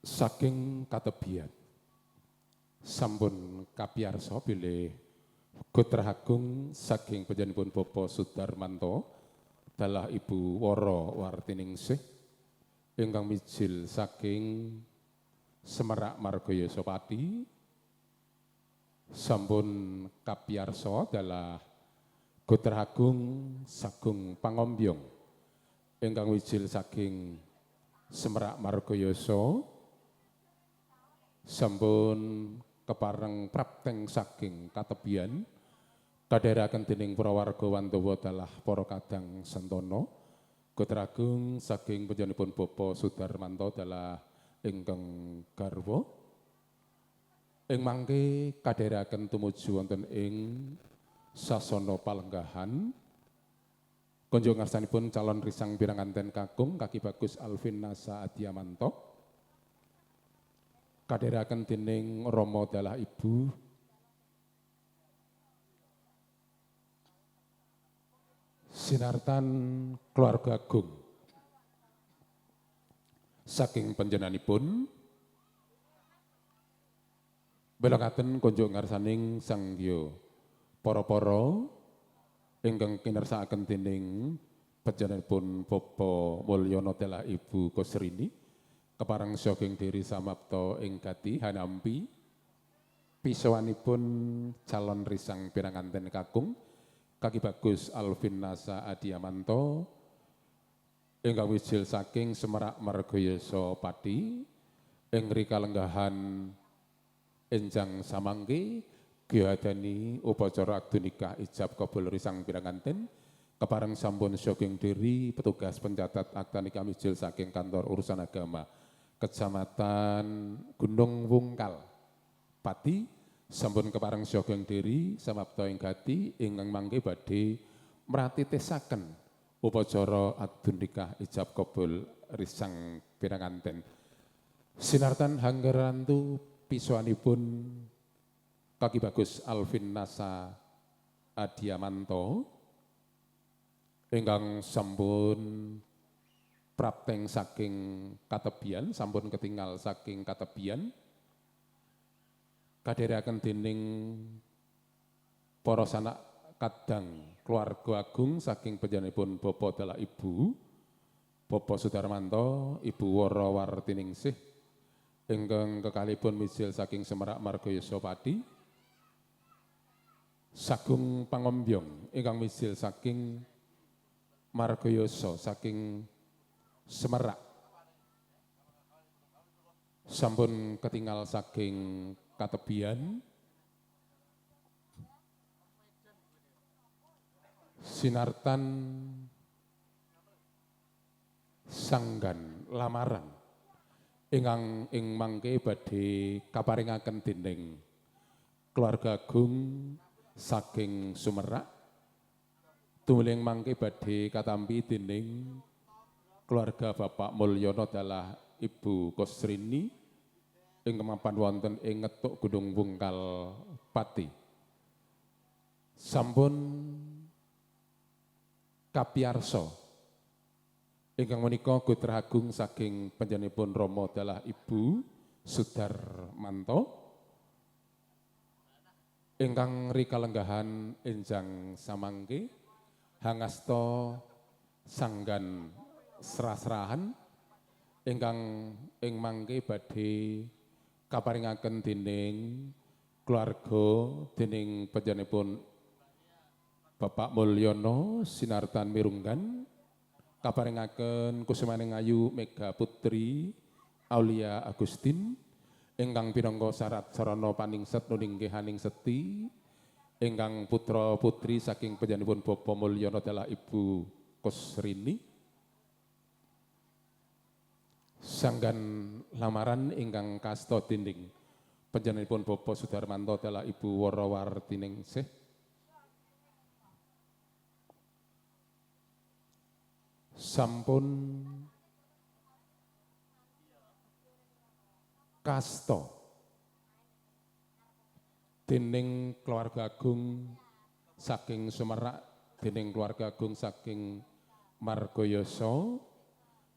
Saking katebian sampun kapiyarsa bilih Gotrah Agung saking panjenenganipun Bapak Sudarmanto dalah Ibu Wara Wartiningsih ingkang mijil saking Semerak Margayasa Pati sampun kapiyarsa dalah Gotrah Agung sagung Pangombyong ingkang mijil saking Semerak Margayasa sampun kepareng prapteng saking katebian kadheraken dening para warga Wandawa dalah para kadang sentana Gotrah Agung saking panjenenganipun Bapak Sudarmanto dalah ingkang garwa ing mangke kadheraken tumuju wonten ing sasana palenggahan kunjung ngarsanipun calon risang piranganten kakung Kaki Bagus Alvin Nasa Adiamanto kadheraken dening Rama dalah Ibu Sinartan keluarga agung saking panjenenganipun belangaken kunjung ngarsaning Sang Hyang para-para ingkang kinersakaken dening panjenenganipun Bapak Mulyana dalah Ibu Kusrini kepareng saking diri samapta ing gati hanampi pisowanipun calon risang piranganten kakung Kaki Bagus Alvin Nasa Adiamanto ingkang wijil saking Semerak Margayasa Pati ing rikalenggahan enjang samangke giadani upacara akad nikah ijab kabul risang piranganten kepareng sampun saking diri petugas pencatat akta nikah mijil saking kantor urusan agama Kecamatan Gunung Wungkal Pati sampun kepareng saking diri samapta ing gati ingkang mangke badhe mratitesaken upacara akad nikah ijab kabul risang piranganten sinartan hanggerantu pisuanipun Kaki Bagus Alvin Nasa Adiamanto ingkang sampun prapteng saking katebian sampun ketinggal saking katebian kadheraken dening para sanak kadang keluarga agung saking panjenenganipun Bapak dalah Ibu Bapak Sudarmanto Ibu Wara Wartiningsih ingkang kekalihipun mijil saking Semerak Margayasa Pati sagung Pangombyong ingkang mijil saking Margayasa saking Semerak sampun ketinggal saking katebian sinartan sanggan lamaran ingkang ing mangke badhe kaparingaken dening keluarga agung saking Sumerak tumuling mangke badhe katampi dening keluarga Bapak Mulyana dalah Ibu Kusrini ing kemapan wonten ing Ngetuk Gunung Wungkal Pati sampun kapiyarsa ingkang menika Gotrah Agung saking panjenenganipun Rama dalah Ibu Sudarmanto ingkang rikalenggahan enjang samangke hangasta sanggan serah-serahan ingkang ing mangke badhe kaparingaken dening keluarga dening panjenenganipun Bapak Mulyana sinartan mirunggan kaparingaken kusumaning ayu Mega Putri Aulia Agustin ingkang pinangka syarat sarana paningset nuninggihaning seti ingkang putra putri saking panjenenganipun Bapak Mulyana dalah Ibu Kusrini sanggan lamaran ingkang kasta dinding panjenenganipun Bapak Sudarmanto dalah Ibu Wara Wartiningsih sampun kasta dening keluarga agung saking Semerak dening keluarga agung saking Margayasa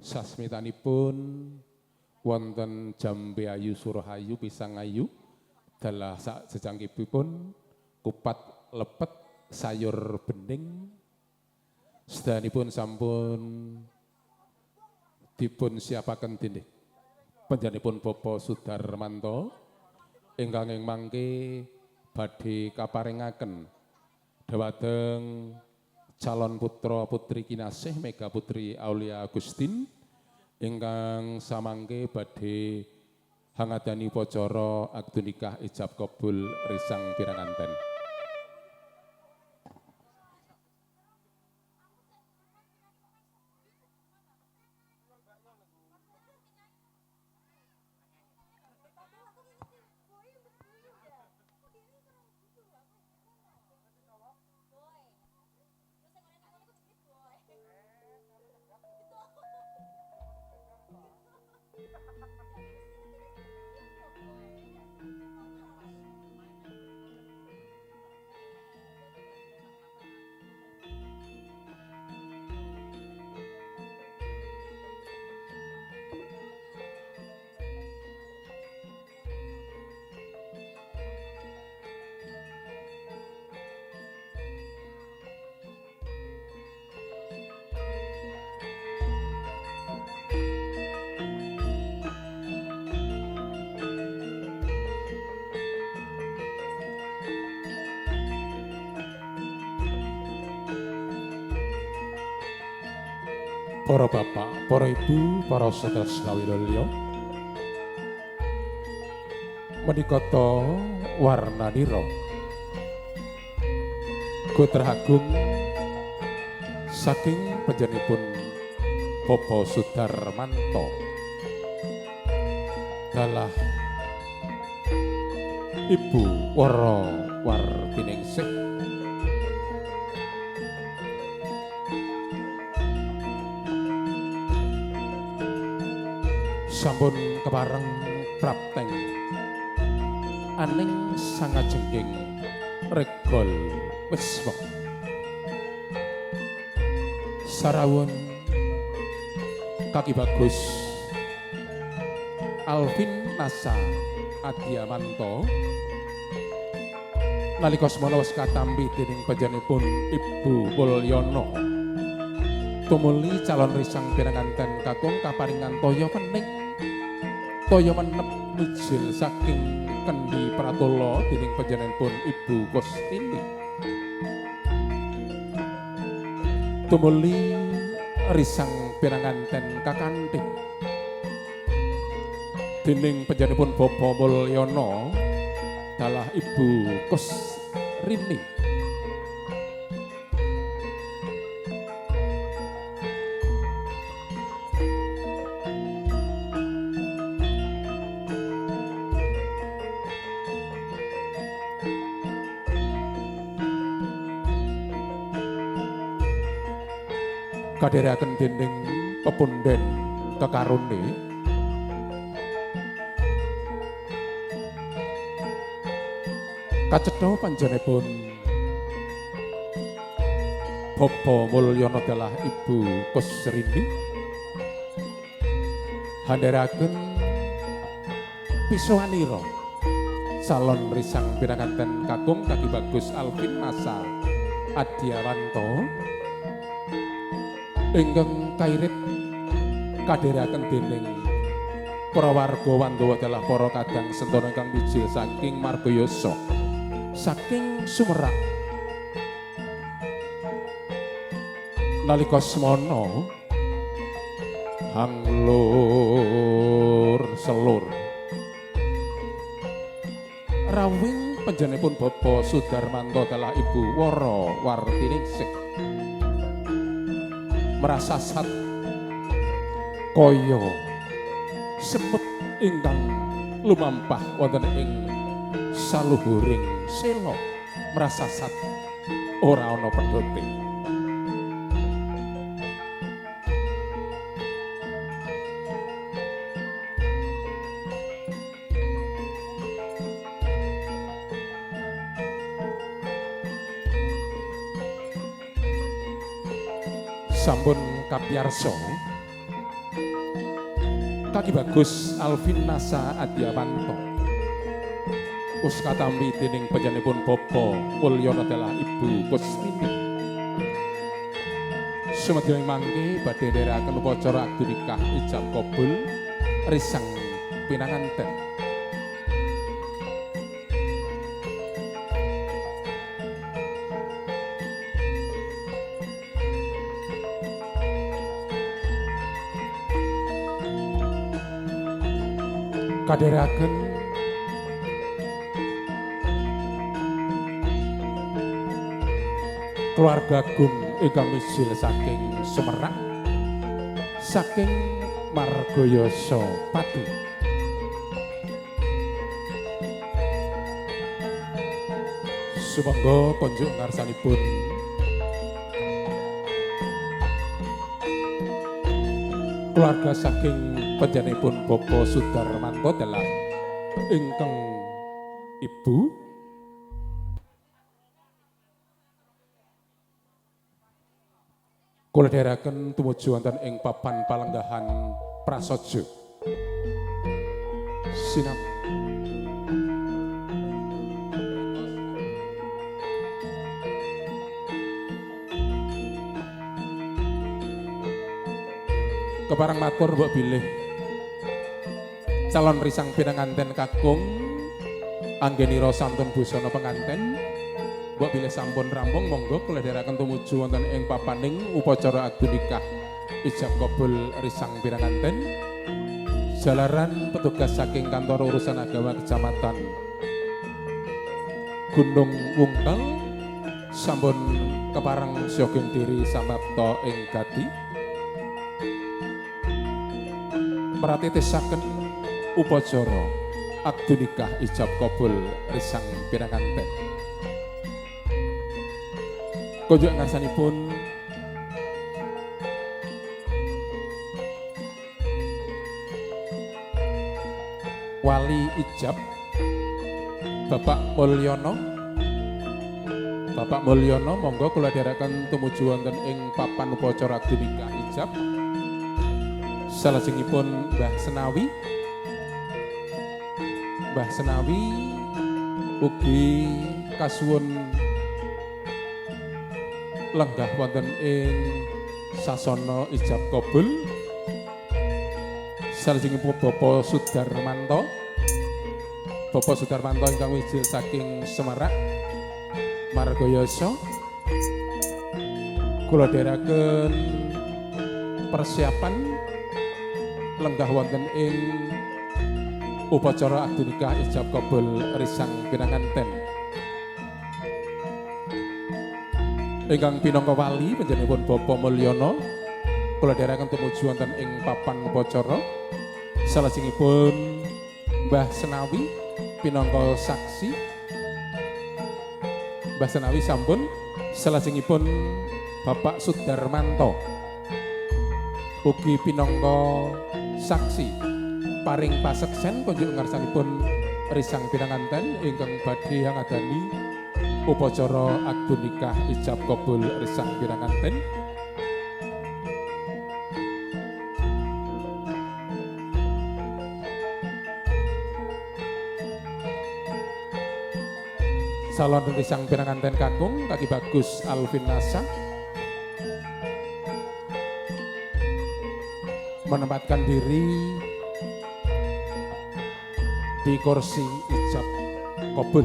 sasmitanipun wonten Jambe Ayu Surohayu Pisang Ayu dalah sak jejangkipun kupat lepet sayur bening sedanipun sampun dipun siapaken dening panjenenganipun Bapak Sudarmanto ingkang ing mangke badhe kaparingaken dhawadeng calon putra putri kinasih Mega Putri Aulia Agustin ingkang samangke badhe hangadani upacara akad nikah ijab kabul risang piranganten. Para bapak, para ibu, para saudara sekalian, menika warnanira Gotra Agung saking panjenenganipun Bapak Sudarmanto dalah Ibu Wara Wartiningsih sampun kepareng prapteng aning sangajenging regol wisma sarawun Kaki Bagus Alvin Nasa Adiamanto nalika semana wis katampi dening panjenenganipun Ibu Mulyono tumuli calon risang piranganten kakung kaparingan toya pening toya menep mijil saking kendi pratala dening panjenenganipun Ibu Kostini tumuli risang piranganten kakanthing dening panjenenganipun Bapak Mulyono dalah Ibu Kosrini kadherekaken dening pepunden kekarone kacetha panjenenganipun Bapak Mulyono dalah Ibu Kosrini handheraken pisuwanira calon risang piranganten kakung Kaki Bagus Alvin Nasa Adiawanto ingkang kairit kadherekaken dening para warga Wandawa dalah para kadang sentana ingkang mijil saking Margayasa saking Sumerak nalika semana hanglur selur rawing panjenenganipun Bapak Sudarmanto dalah Ibu Wara Wartiningsih merasa sat kaya semut ingkang lumampah wonten ing saluhuring sela merasa sat ora ana pedhote sampun kapiyarsa Kaki Bagus Alvin Nasa Adiawanto Uskatambi dening panjenenganipun Bapa Mulyono adalah Ibu Kusmini. Sumedya mangke badhe nderekaken upacara akad nikah ijab kabul risang pinanganten. Kadheraken keluarga Agung ingkang misil saking Semerak saking Margayasa Pati. Sumangga konjuk ngarsanipun keluarga saking panjenenganipun Bapak Sudarmanto dalah ingkang Ibu kula dherekaken tumuju wonten ing papan palenggahan prasaja. Sinap keparang matur mbok bilih calon risang pinanganten kakung anggenira santun busana penganten mbok bilih sampun rampung monggo kula dherekaken tumuju wonten ing papaning upacara akad nikah ijab kabul risang pinanganten. Jalaran petugas saking kantor urusan agama kecamatan Gunung Wungkal sampun keparang syogeng diri samapta ing gati maratitesaken upacara akad nikah ijab kabul risang pinanganten. Konjuk ngarsanipun wali ijab Bapak Mulyono. Bapak Mulyono monggo kula dherekaken tumuju wonten ing papan upacara akad nikah ijab. Salajengipun Mbah Senawi. Mbah Senawi ugi kasuwun lenggah wonten ing sasana ijab kabul. Salajengipun Bapak Sudarmanto. Bapak Sudarmanto ingkang wijil saking Semerak Margayasa. Kula dherekaken persiapan lenggah wonten ing upacara akad nikah ijab kabul risang pinanganten. Ingkang pinangka wali panjenenganipun Bapak Mulyono kula dherekaken tumuju wonten ing papan upacara. Salajengipun Mbah Senawi pinangka saksi. Mbah Senawi sampun. Salajengipun Bapak Sudarmanto ugi pinangka saksi paring paseksen konjuk ngarsanipun risang pinanganten ingkang badhe ngadani upacara akad nikah ijab kabul risang pinanganten. Salon risang pinanganten kakung Kaki Bagus Alvin Nasa menempatkan diri di kursi ijab kabul.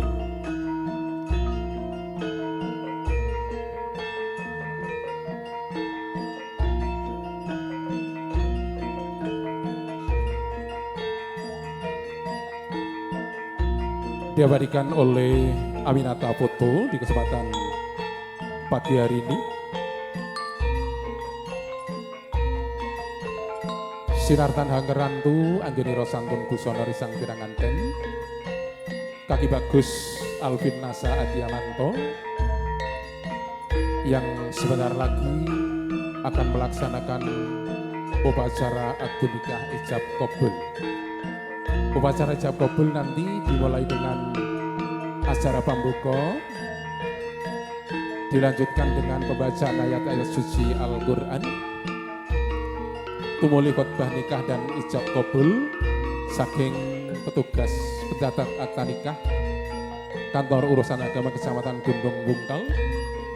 Diabadikan oleh Aminata Foto di kesempatan pagi hari ini. Sinartan Hanggerantu anggenira santun busana risang pinanganten Kaki Bagus Alvin Nasa Adiamanto yang sebentar lagi akan melaksanakan upacara akad nikah ijab kabul. Upacara ijab kabul nanti dimulai dengan acara pambuka, dilanjutkan dengan pembacaan ayat-ayat suci Al-Quran, tumuli khotbah nikah dan ijab kabul saking petugas pencatat akta nikah kantor urusan agama Kecamatan Gunung Wungkal.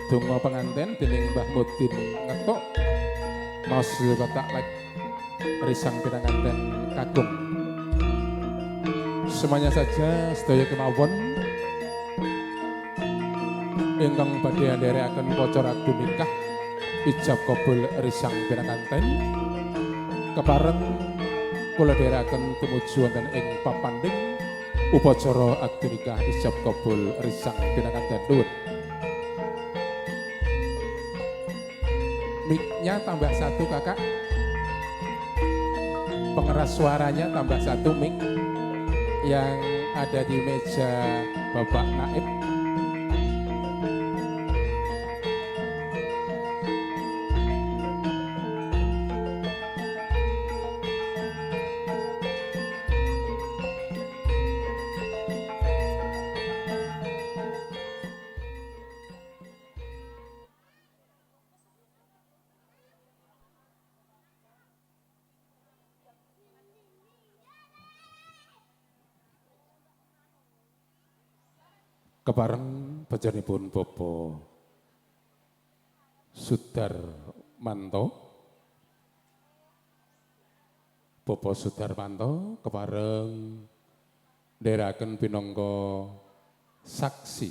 Donga penganten dening Mbah Mudin ngetok maos kotak like risang pinanganten kakung. Semuanya saja sedaya kemawon ingkang badhe ndherekaken acara akad nikah ijab kabul risang pinanganten kepareng kula dherekaken tumuju wonten ing papanding upacara akad nikah ijab kabul risang pinanganten. Nuwun. Mic-nya tambah satu kakak, pengeras suaranya tambah satu mic yang ada di meja Bapak Naib. Kepareng panjenenganipun Bapak Sudarmanto. Bapak Sudarmanto kepareng ndherekaken pinangka saksi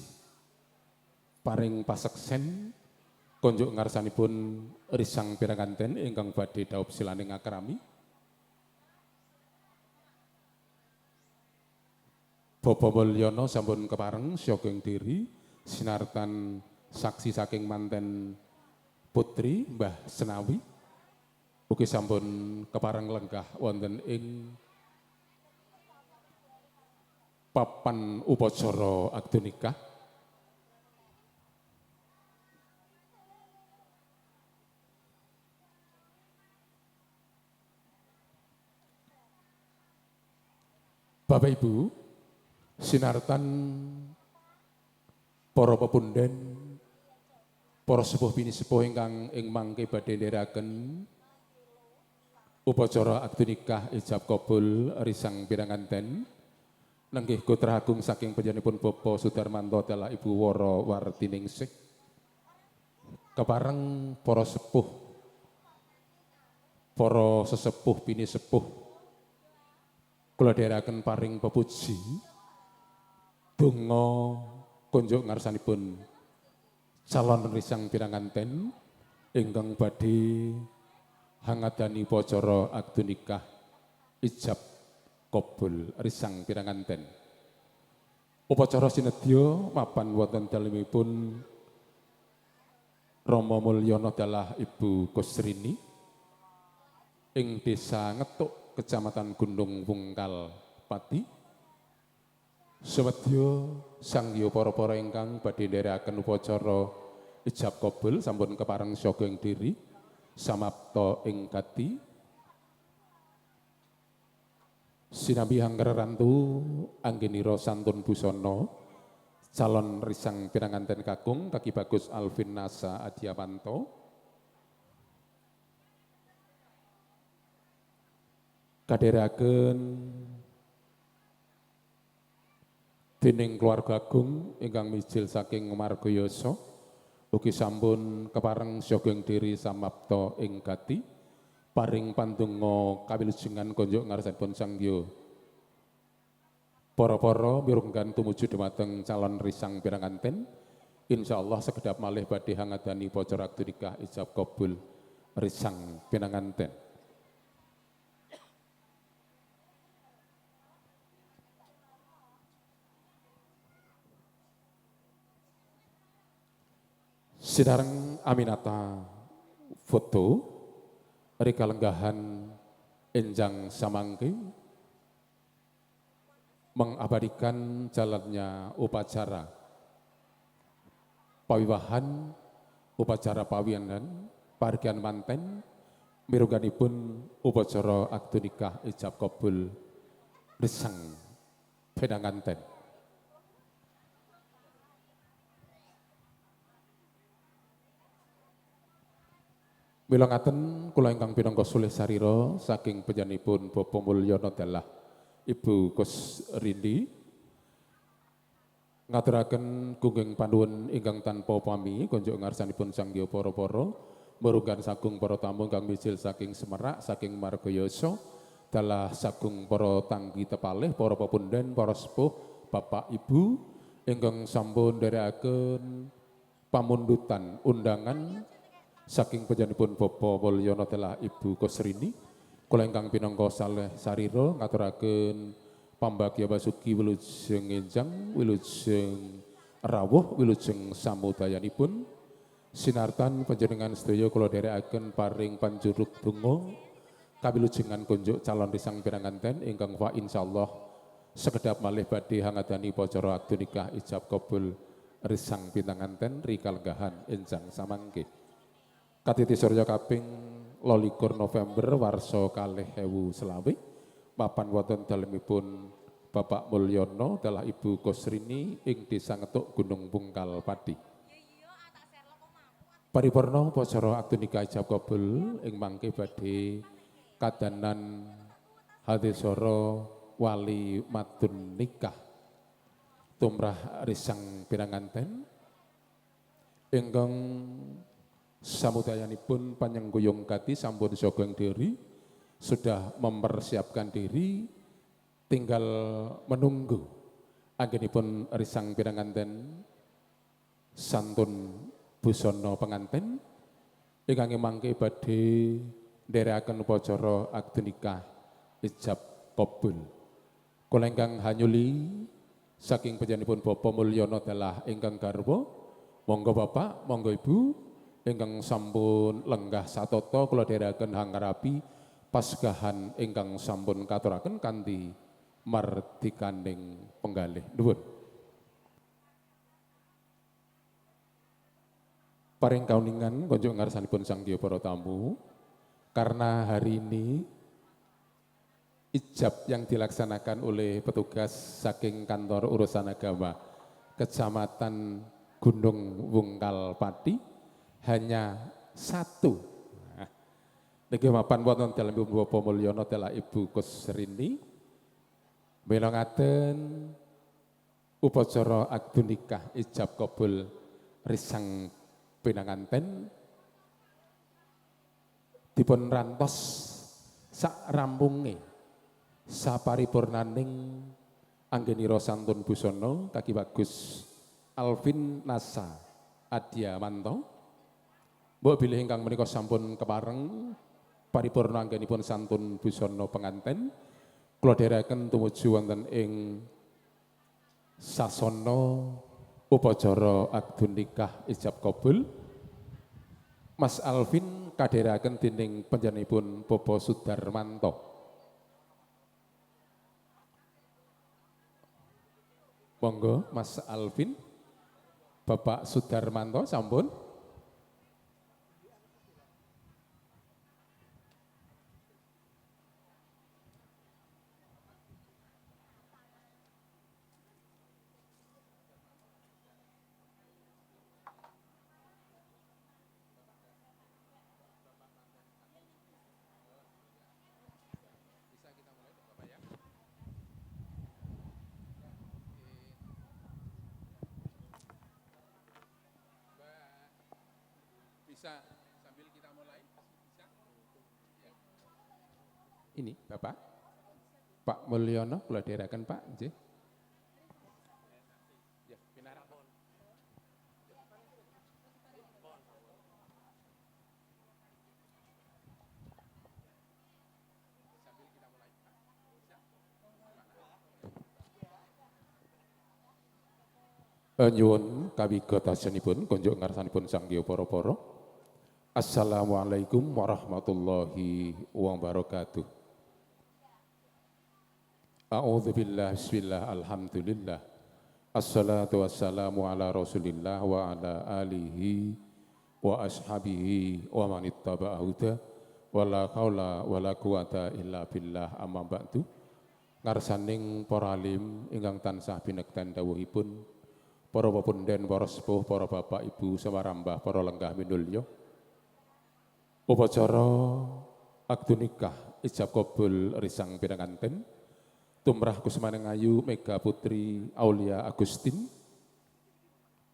paring paseksen konjuk ngarsanipun risang pinanganten ingkang badhe dhaup silaning akrami. Bapak Mulyono sampun kepareng saking diri sinartan saksi saking manten putri Mbah Senawi ugi sampun kepareng lenggah wonten ing papan upacara akad nikah. Bapak Ibu sinartan para pepunden, para sepuh bini sepuh ingkang ing mangke badhe ndherekaken upacara akad nikah ijab kabul risang pinanganten nenggih Putra Agung saking panjenenganipun Bapak Sudarmanto dalah Ibu Wara Wartiningsih. Kepareng para sepuh, para sesepuh bini sepuh kula dherekaken paring pepuji donga konjuk ngarsanipun calon risang pinanganten ingkang badhe hangadani upacara akad nikah ijab kabul risang pinanganten. Upacara sinedya mapan wonten dalemipun Rama Mulyono dalah Ibu Kusrini ing Desa Ngetuk Kecamatan Gunung Wungkal Pati. Sumedya sangya para-para ingkang badhe ndherekaken upacara ijab kabul sampun kepareng saking diri samapta ing kati. Sinambi hangger rantu anggenira santun busana calon risang pinanganten kakung Kaki Bagus Alvin Nasa Adiawanto. Kadheraken dening keluarga agung ingkang mijil saking margayasa ugi sampun kepareng saking diri samapta ing gati paring pandonga kawilujengan konjuk ngarsanipun Sangya para-para mirunggan tumuju dhumateng calon risang pinanganten. Insyaallah sekedhap malih badhe hangadani upacara akad nikah ijab kabul risang pinanganten. Sinareng aminata foto rika lenggahan enjang samangke mengabadikan jalannya upacara pawiwahan, upacara pawianan, pargian manten, miruganipun upacara akad nikah ijab kabul risang pinanganten. Mila ngaten kula ingkang pinangka sulih sarira saking panjenenganipun Bapak Mulyono dalah Ibu Gus Rindi ngaturaken gunging panuwun ingkang tanpa pami konjuk ngarsanipun Sangya para-para merunggan sagung para tamu ingkang mijil saking Semerak saking Margayasa dalah sagung para tanggi tepalih para pepunden para sepuh Bapak Ibu ingkang sampun nderekaken pamundutan undangan saking panjenenganipun Bapak Mulyono dalah Ibu Kusrini kula ingkang pinangka saleh sarira ngaturaken pambagya basuki wilujeng enjang wilujeng rawuh wilujeng samudayanipun sinartan panjenengan sedaya kula dherekaken paring panjuruk donga kawilujengan kunjuk calon risang piranganten ingkang fa insyaallah sekedap malih badhe hangadani upacara akad nikah ijab kabul risang pinanganten rikalenggahan enjang samangke. Katiti Surya kaping 22 November warsa kalih ewu selawe mapan wonten dalemipun Bapak Mulyono dalah Ibu Kusrini ing Desa Ngetuk Gunung Bungkal Pati. Paripurna upacara akad nikah ijab kabul ing mangke badhe kadanan hadisara wali madun nikah tumrah risang piranganten ingkang samudayanipun panyengguyung kati sampun sogeng diri sudah mempersiapkan diri tinggal menunggu anggenipun risang piranganten santun busana penganten ingkang mangke badhe nderekaken upacara akad nikah ijab kabul. Kula ingkang hanyuli saking panjenenganipun Bapak Mulyono dalah ingkang garwa monggo Bapak monggo Ibu ingkang sampun lenggah satata kula dherekaken hangrapi pasgahan ingkang sampun katuraken kanthi mardikaning penggalih nuwun. Paring kauningan konjuk ngarsanipun Sangya para tamu karena hari ini ijab yang dilaksanakan oleh petugas saking kantor urusan agama Kecamatan Gunung Bungkal Pati hanya satu. Nah, niki mapan wonten dalem Bapak Mulyono dalah Ibu Kusrini. Mila ngaten upacara akad nikah ijab kabul risang pinanganten dipun rantos sak rampunge saparipurnaning anggenira santun busana kaki bagus Alvin Nasa Adyamanto. Mbok bilih ingkang menika sampun kepareng paripurna anggenipun santun busana penganten kula dherekaken tumuju wonten ing sasana upacara akad nikah ijab kabul. Mas Alvin kadherekaken dening panjenenganipun Bapak Sudarmanto. Monggo Mas Alvin Bapak Sudarmanto sampun. Bisa sambil kita mulai? Bisa? Ya. Ini Bapak Pak Mulyono kula dherekaken Pak nggih. Ya, pinarapun. Sambil kita mulai Pak. Bisa? Nyuwun kawigatosipun konjuk ngarsanipun Sangya para-para. Assalamualaikum warahmatullahi wabarakatuh. A'udzubillah bismillah alhamdulillah. Assalatu wassalamu ala rasulillah wa ala alihi wa ashabihi wa manittaba'a huda wa la haula wa la quwata illa billah amma ba'du. Ngarsaning para alim ingkang tansah binekten dawuhipun para pepunden, para sepuh, para bapak ibu samarambah, para lenggah minulya. Upacara akdu nikah ijab kabul risang pinanganten tumrah kusmaning ayu Mega Putri Aulia Agustin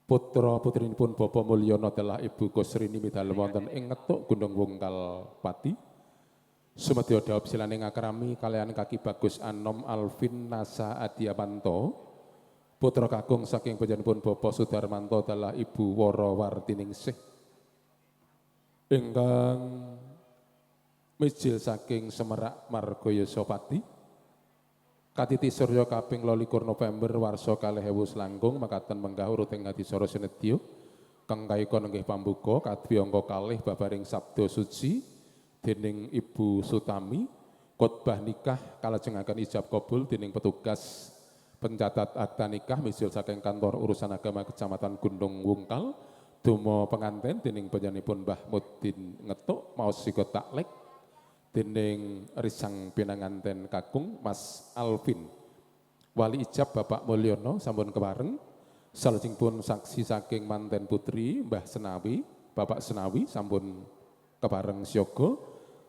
putra putrinipun Bapa Mulyono telah Ibu Kusrini midhal wonten ing ngetuk Gunung Wungkal Pati sumedya dhawuh silaning akrami kalian kaki Bagus Anom Alvin Nasa Adiamanto putra kakung saking panjenenganipun Bapa Sudarmanto telah Ibu Wara Wartiningsih ingkang mijil saking Semerak Margaya Sopati Katiti Surya kaping 22 November warsa 2000 langkung makaten menggah uruting ngadisara sinedya kang kaika nenggih pambuka kadwi angka kalih babaring sabda suci dening Ibu Sutami khotbah nikah kalajengaken ijab kabul dening petugas pencatat akta nikah mijil saking kantor urusan agama Kecamatan Gunung Wungkal Dumo penganten dening panjenenganipun Mbah Mudin ngetuk maos siga taklek dening risang pinanganten kakung Mas Alvin wali ijab Bapak Mulyono sampun kepareng salajengipun saksi saking manten putri Mbah Senawi Bapak Senawi sampun kepareng siaga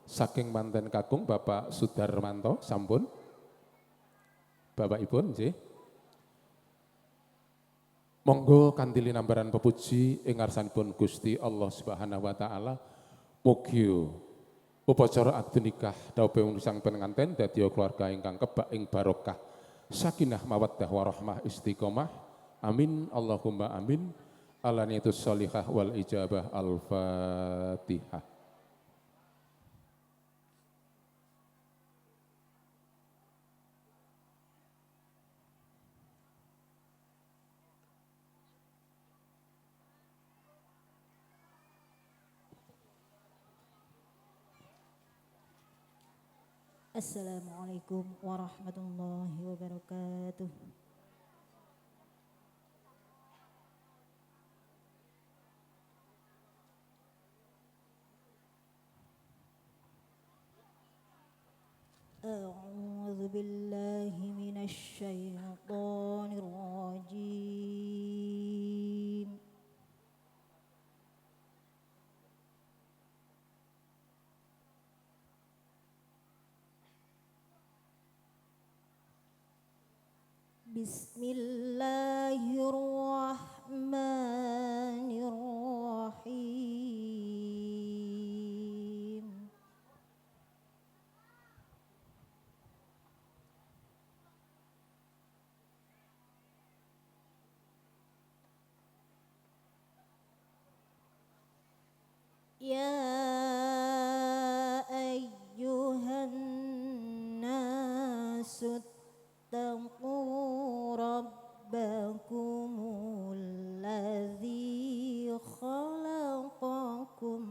saking manten kakung Bapak Sudarmanto sampun Bapakipun nggih monggo kanthi linambaran pepuji ing ngarsanipun Gusti Allah Subhanahu wa taala mugi upacara akad nikah dawuh sang penganten dadi keluarga ingkang kebak ing barokah sakinah mawaddah warahmah istiqomah amin Allahumma amin alaniyatus sholihah wal ijabah al-fatihah. Assalamualaikum warahmatullahi wabarakatuh. A'udzu billahi minasy syaithanir rajim. Bismillahirrahmanirrahim. Ya ayyuhan nasu اتقوا ربكم الذي خلقكم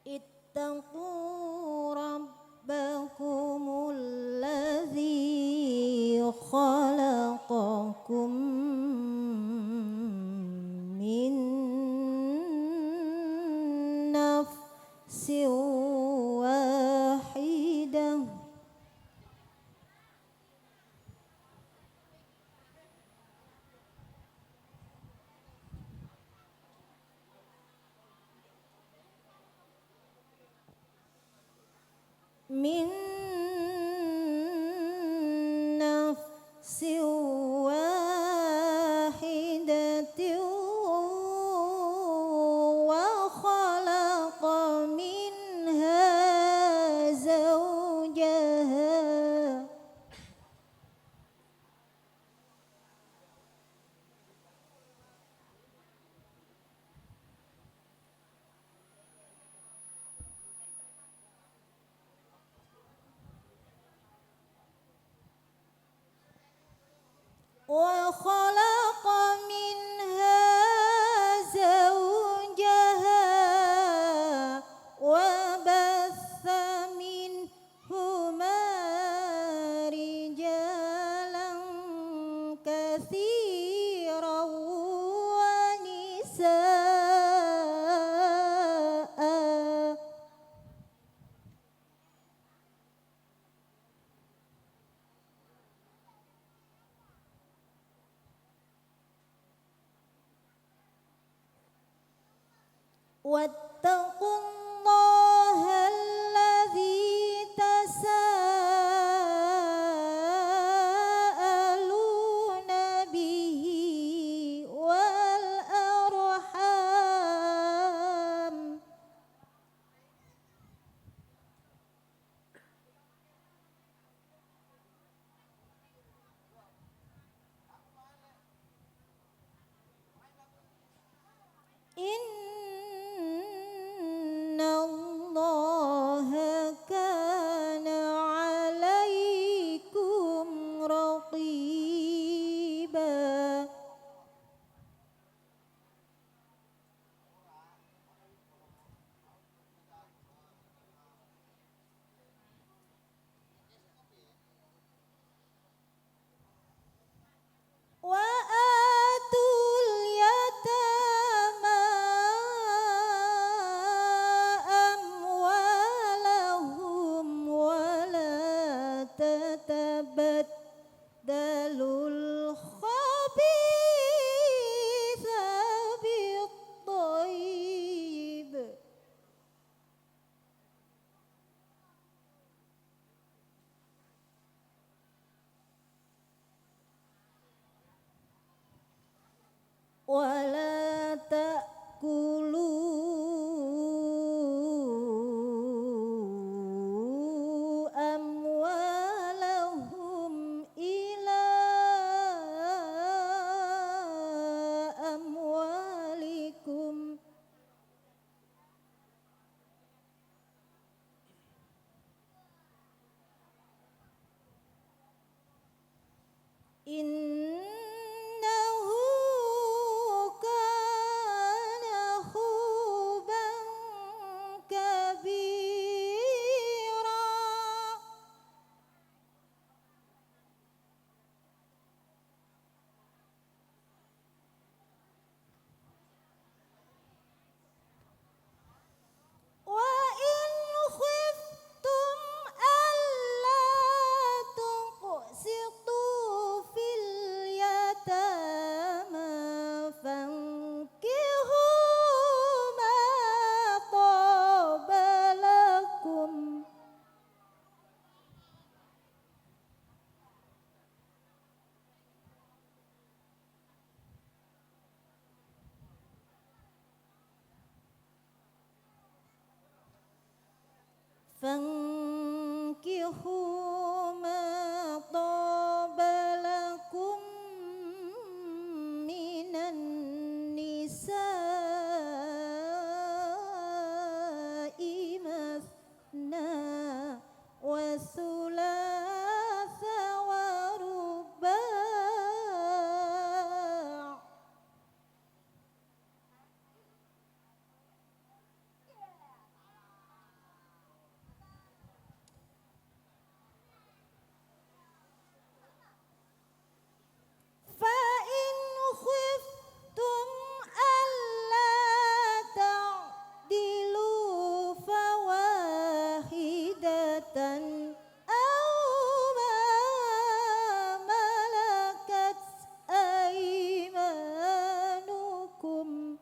اتقوا ربكم الذي خلقكم من نفس واحدة من نفس واحدة وخلق منها زوجها وخلق منها زوجها وبث منهما رجالا كثيرا ونساء واتقوا الله الذي تساءلون به والأرحام إن الله كان عليكم رقيبا وآتوا اليتامى أموالهم ولا تتبدلوا الخبيث بالطيب ولا تأكلوا أموالهم إلى أموالكم إنه كان حوبا كبيرا وإن خفتم ألا تقسطوا في اليتامى فانكحوا ما طاب لكم فانكحوا ما طاب لكم من النساء مثنى وثلاث ورباع فإن خفتم ألا تعدلوا فواحدة أو ما ملكت أيمانكم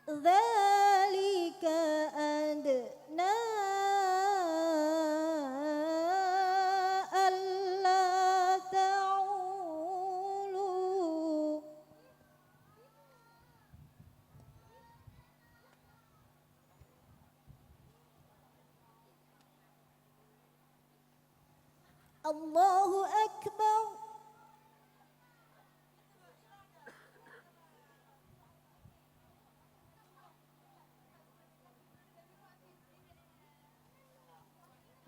ذلك أدنى ألا تعولوا الله أكبر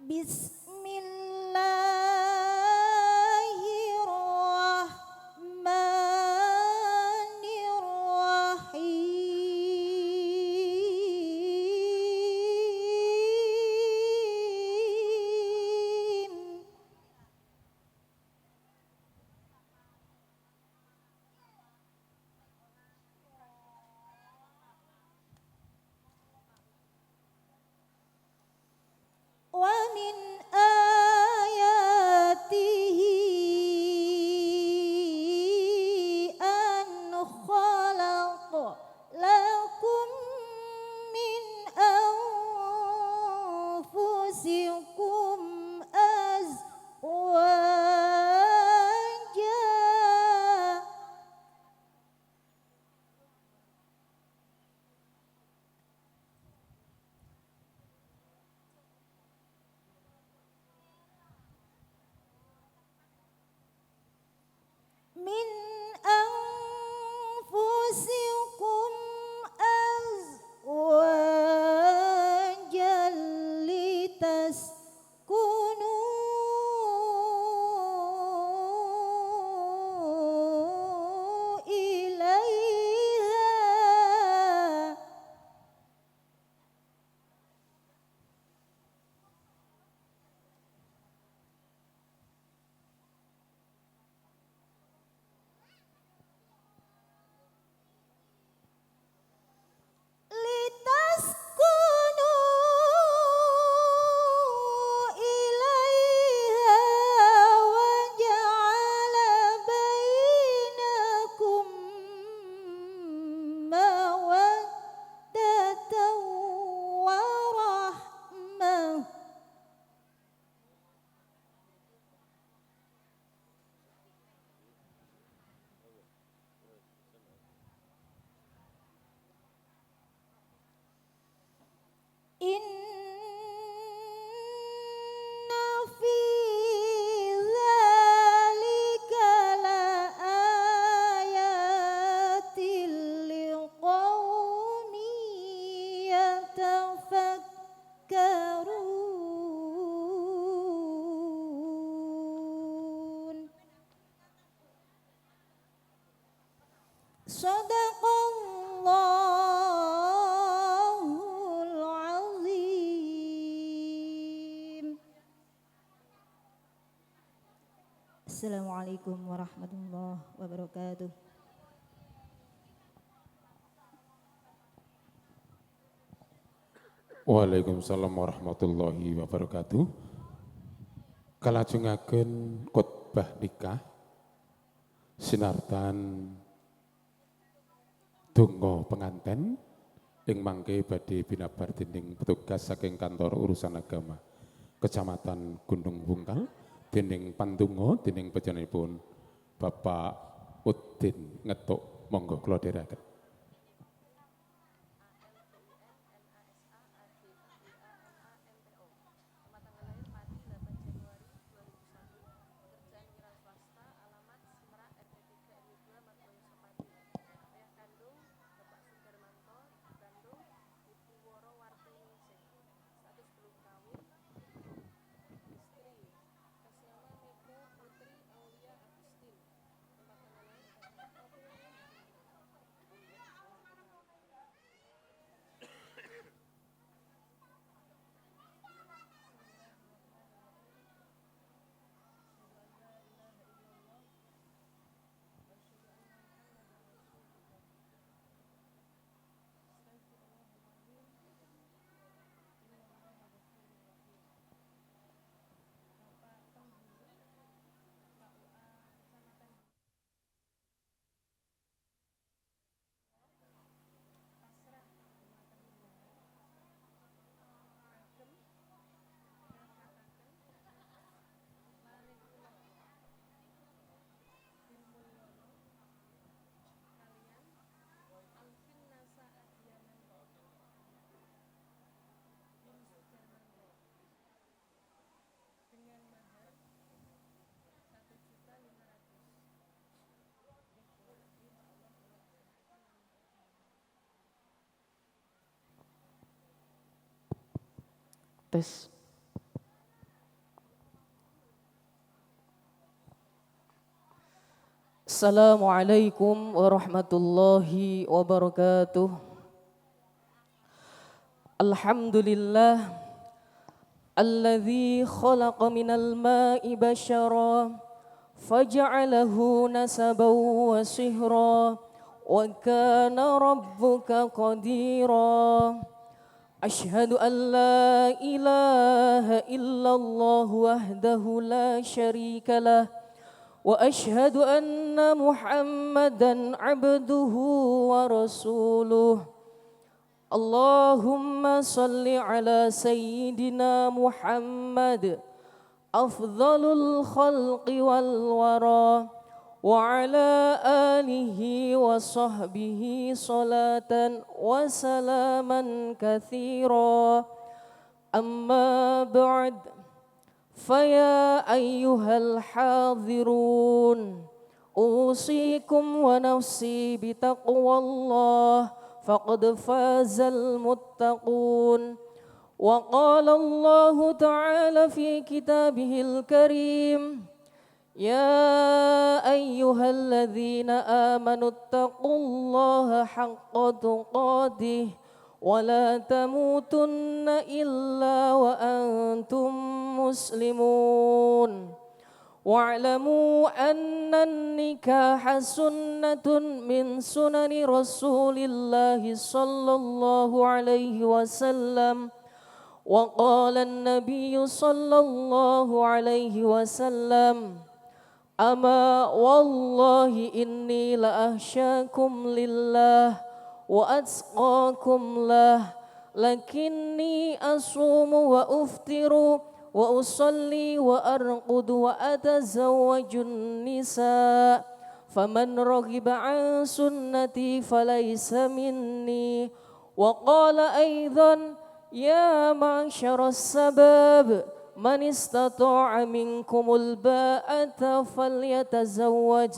بسم الله الرحمن الرحيم ومن Assalamualaikum warahmatullahi wabarakatuh. Waalaikumsalam warahmatullahi wabarakatuh. Kalajengaken khotbah nikah sinartan donga penganten ing mangke badhe binabar dening petugas saking kantor urusan agama Kecamatan Gunung Bungkal dening pandonga dening panjenenganipun Bapak Udin Ngetuk. Monggo kula dherekaken. Tes. Assalamualaikum warahmatullahi wabarakatuh. Alhamdulillah alladzi khalaqa minal ma'i bashara faja'alahu nasaban wa sihra wa kana rabbuka qadira. أشهد أن لا إله إلا الله وحده لا شريك له وأشهد أن محمدا عبده ورسوله اللهم صل على سيدنا محمد أفضل الخلق والورى وعلى آله وصحبه صلاة وسلاما كثيرا أما بعد فيا أيها الحاضرون أوصيكم ونفسي بتقوى الله فقد فاز المتقون وقال الله تعالى في كتابه الكريم يا أيها الذين آمنوا اتقوا الله حق تقاته ولا تموتن إلا وأنتم مسلمون واعلموا أن النكاح سنة من سنن رسول الله صلى الله عليه وسلم وقال النبي صلى الله عليه وسلم أما والله إني لأخشاكم لله وأتقاكم له لكني أصوم وأفطر وأصلي وأرقد وأتزوج النساء فمن رغب عن سنتي فليس مني وقال أيضا يا معشر الشباب من استطاع منكم الباءة فليتزوج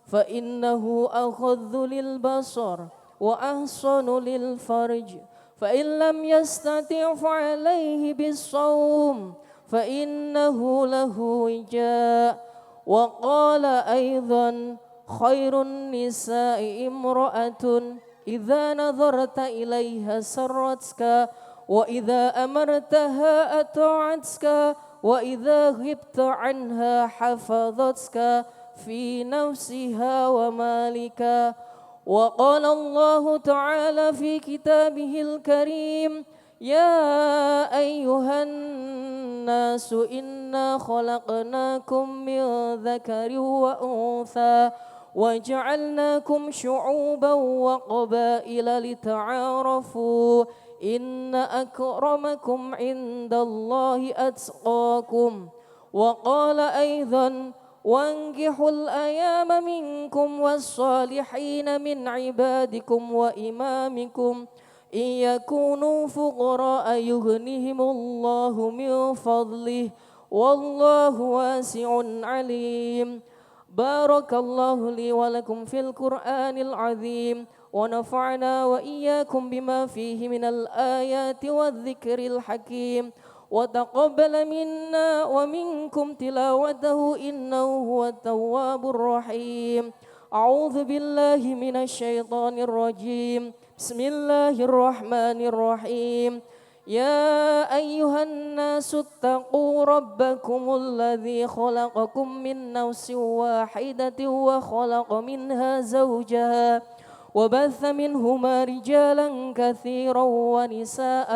فإنه أغض للبصر وأحصن للفرج فإن لم يستطع فعليه بالصوم فإنه له وجاء وقال أيضا خير النساء امرأة إذا نظرت إليها سرتك وإذا أمرتها أطاعتك وإذا غبت عنها حفظتك في نفسها ومالك. وقال الله تعالى في كتابه الكريم: يا أيها الناس إنا خلقناكم من ذكر وأنثى وجعلناكم شعوبا وقبائل لتعارفوا إن أكرمكم عند الله أتقاكم. وقال أيضا: وانكحوا الأيام منكم والصالحين من عبادكم وإمامكم إن يكونوا فقراء يغنهم الله من فضله والله واسع عليم. بارك الله لي ولكم في القرآن العظيم ونفعنا وإياكم بما فيه من الآيات والذكر الحكيم وتقبل منا ومنكم تلاوته إنه هو التواب الرحيم. أعوذ بالله من الشيطان الرجيم. بسم الله الرحمن الرحيم. يا أيها الناس اتقوا ربكم الذي خلقكم من نفس واحدة وخلق منها زوجها وبث منهما رجالا كثيرا ونساء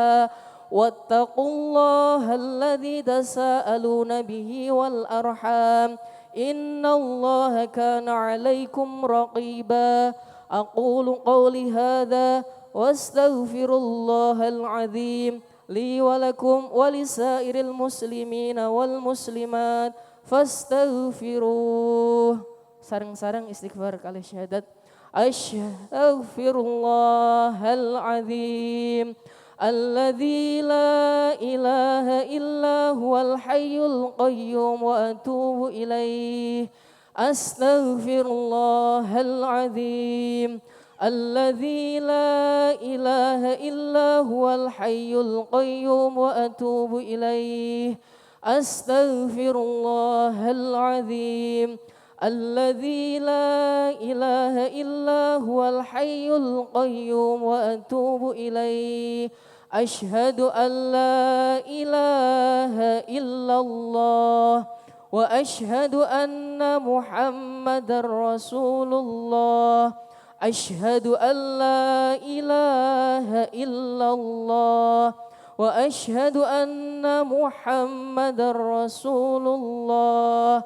واتقوا الله الذي تساءلون به والأرحام إن الله كان عليكم رقيبا. أقول قولي هذا واستغفر الله العظيم لي ولكم ولسائر المسلمين والmuslimat fastaghfiruh. Sareng-sareng istighfar kali syahadat. Astaghfirullahal azim alladzi la ilaha illa huwal hayyul qayyum wa atubu ilaih. Astaghfirullahal azim الذي لا إله إلا هو الحي القيوم وأتوب إليه. أستغفر الله العظيم الذي لا إله إلا هو الحي القيوم وأتوب إليه. أشهد أن لا إله إلا الله وأشهد أن محمد رسول الله. أشهد أن لا إله إلا الله وأشهد أن محمد رسول الله.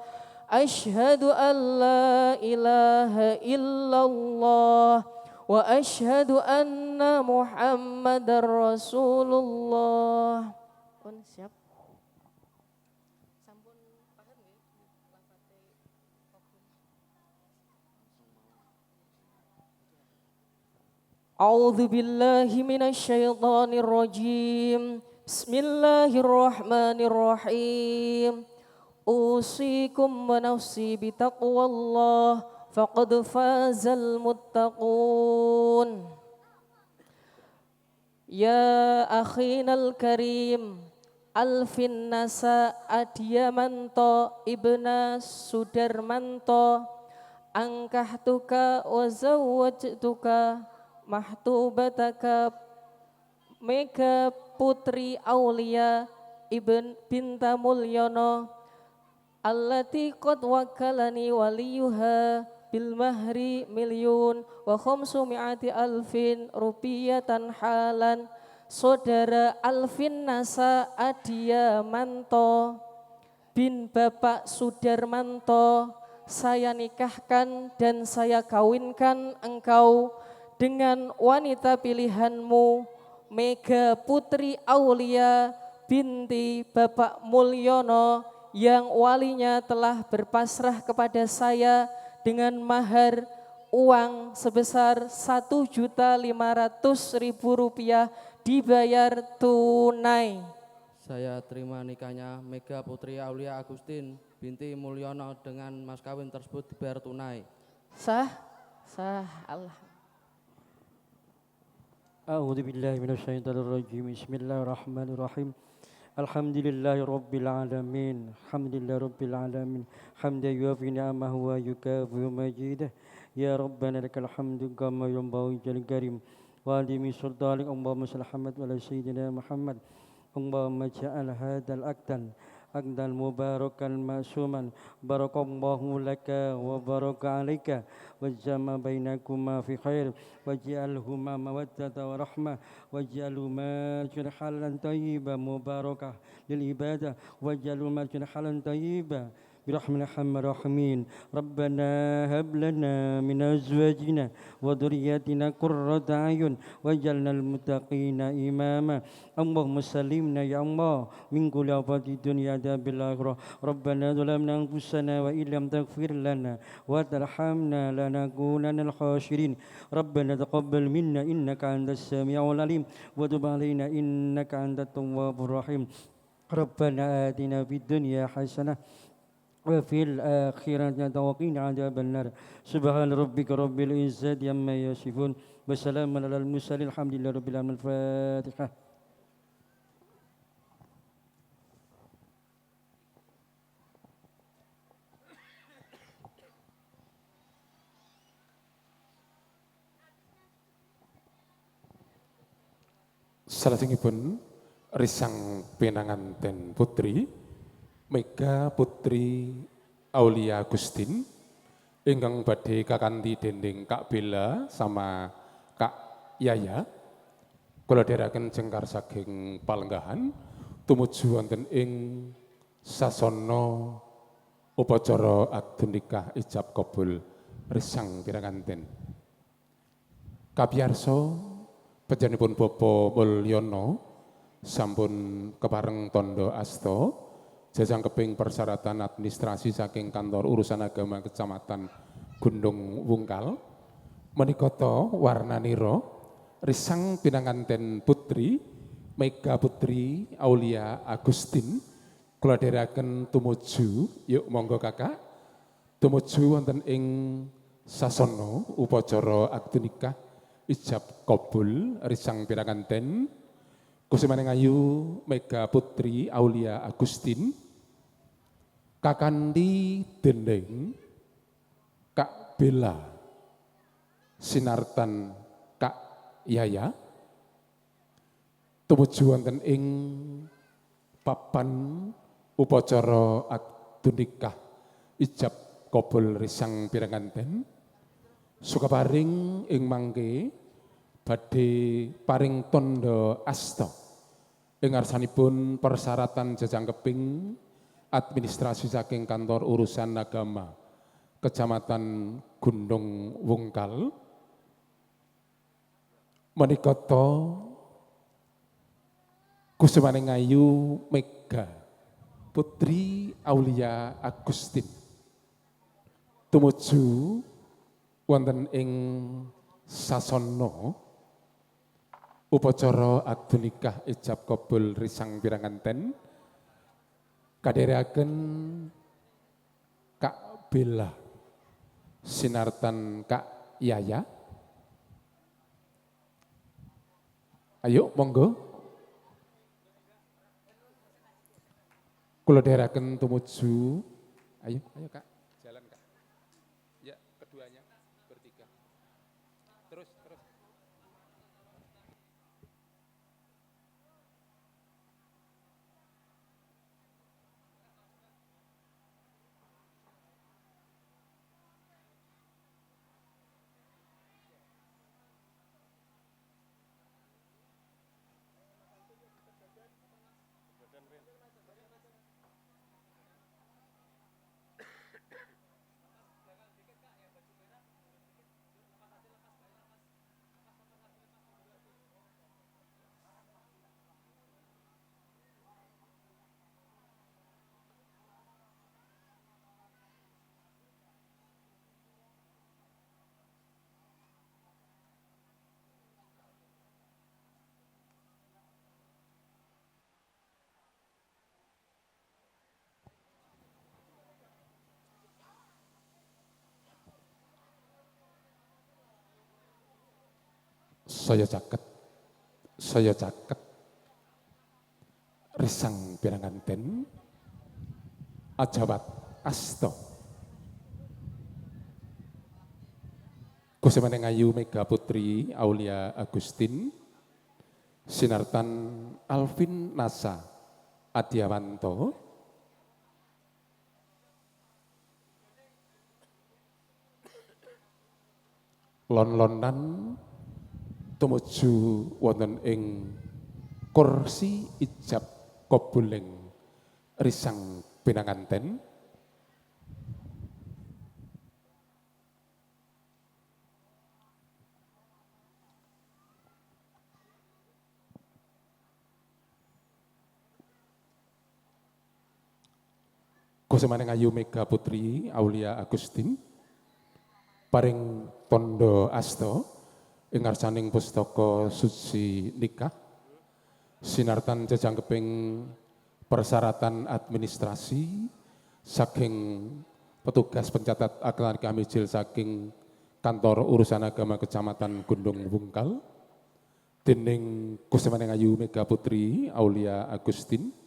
أشهد أن لا إله إلا الله وأشهد أن محمد رسول الله. Siap. أعوذ بالله من الشيطان الرجيم. بسم الله الرحمن الرحيم. أوصيكم ونفسي بتقوى الله فقد فاز المتقون. يا أخينا الكريم Alvin Nasa Adiamanto Ibna Sudarmanto Angkahtuka wa zawwajtuka mahtubataka Mega Putri Aulia Ibn Binta Mulyono allati qad wakalani waliyuha bil mahri milyun wa khamsumi'ati alfin rupiyatan halan. Saudara Alvin Nasa Adiamanto bin Bapak Sudarmanto, saya nikahkan dan saya kawinkan engkau dengan wanita pilihanmu, Mega Putri Aulia binti Bapak Mulyono, yang walinya telah berpasrah kepada saya dengan mahar uang sebesar Rp1.500.000 dibayar tunai. Saya terima nikahnya Mega Putri Aulia Agustin binti Mulyono dengan mas kawin tersebut dibayar tunai. Sah, Allah. A'udzu billahi minasyaitonir rajim. Bismillahirrahmanirrahim. Alhamdulillahi rabbil alamin. Alhamdulillahi rabbil alamin. Hamdan yuwafi ni'amahu wa yukafi majidah. Ya Rabbana lakal hamdu kama yanbaghi jalil karim. Wa adimi sultanik Allahumma salli Muhammad wa ala sayyidina Muhammad. Allahumma ja'al hadzal aqdan حمدا مباركا معصوما بارك الله لك وبارك عليك وجمع بينكما في خير واجعلهما مودة ورحمة واجعلهما حالا طيبا مباركة للعبادة واجعلهما حالا طيبا برحمة الرحمن الرحيم ربنا هب لنا من أزواجنا وذرياتنا قرة أعين واجعلنا المتقين إماما اللهم سلمنا يا الله من كل آفات الدنيا عذاب الآخرة ربنا ظلمنا أنفسنا وإن لم تغفر لنا وترحمنا لنكونن الخاسرين ربنا تقبل منا إنك أنت السميع العليم وتب علينا إنك أنت التواب الرحيم ربنا آتنا في الدنيا حسنة وفي الآخرة وقنا عذاب النار سبحان ربك رب العزة عما يصفون وسلام على المرسلين الحمد لله رب العالمين الفاتحة. Salajengipun risang pinanganten putri Mega Putri Aulia Agustin ingkang badhe kakanthi dening Kak Bella sama Kak Yaya kula dherekaken jengkar saking palenggahan tumuju wonten ing sasana upacara akad nikah ijab kabul risang pinanganten. Kapiyarsa panjenenganipun Bapak Mulyono sampun kepareng tondo asta jajang keping persyaratan administrasi saking kantor urusan agama Kecamatan Gundung Wungkal menikata warnanira risang pinanganten putri Mega Putri Aulia Agustin kula dherekaken tumuju yuk monggo kakak tumuju wonten ing sasana upacara akad nikah ijab kabul risang pinanganten Kusimaning ayu Mega Putri Aulia Agustin kakanthi dening Kak Bella sinartan Kak Yaya tumuju wonten ing papan upacara akad nikah ijab kabul risang pinanganten sukaparing ing mangke badhe paring tondo asta ing ngarsanipun persyaratan jajang keping administrasi saking kantor urusan agama Kecamatan Gundung Wungkal menikata kusumaning ayu Mega Putri Aulia Agustin tumuju wonten ing sasana upacara akad nikah ijab kabul risang pinanganten kadherekaken Kak Bella sinartan Kak Yaya. Ayo monggo kula dherekaken tumuju. Ayo Kak, jalan Kak. Ya, keduanya bertiga. Terus. Saya caket risang pinanganten ajawat asta kusimaning ayu Mega Putri Aulia Agustin sinartan Alvin Nasa Adiawanto lon-lonan tumuju wonten ing kursi ijab kabuling risang pinanganten. Kusemaning ayu Mega Putri Aulia Agustin paring tondo asta ing ngarsaning pustaka suci nikah sinartan jajangkeping persyaratan administrasi saking petugas pencatat akta nikah mijil saking kantor urusan agama Kecamatan Gundung Wungkal dening Kusemaning ayu Mega Putri Aulia Agustin.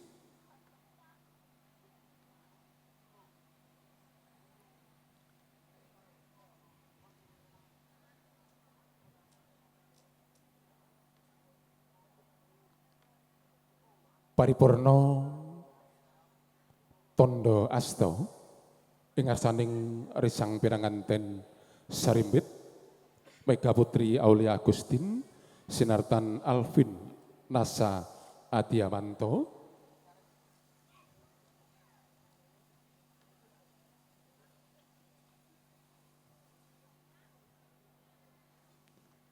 Paripurna tondo asta ing ngarsaning risang piranganten sarimbit Mega Putri Aulia Agustin sinartan Alvin Nasa Adiawanto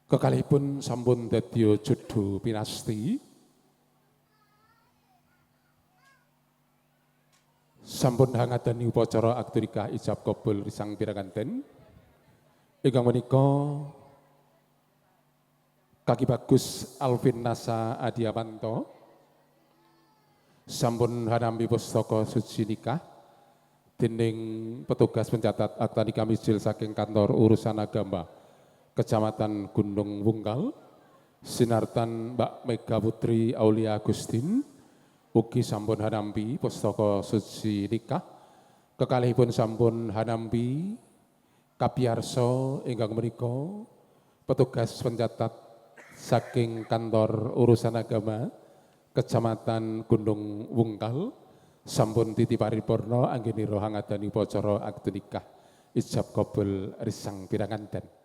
kekalihipun sampun dadya judu pinasti sampun hangadani upacara akad nikah ijab kabul risang piranganten ingkang menika Kaki Bagus Alvin Nasa Adiawanto sampun hanampi pustaka suci nikah dening petugas pencatat akta nikah mijil saking kantor urusan agama Kecamatan Gundung Wungkal sinartan Mbak Mega Putri Aulia Agustin ugi sampun hanampi pustaka suci nikah kekalihipun sampun hanampi kapiyarsa ingkang menika petugas pencatat saking kantor urusan agama Kecamatan Gundung Wungkal sampun titi paripurna anggenira hangadani upacara akad nikah ijab kabul risang piranganten.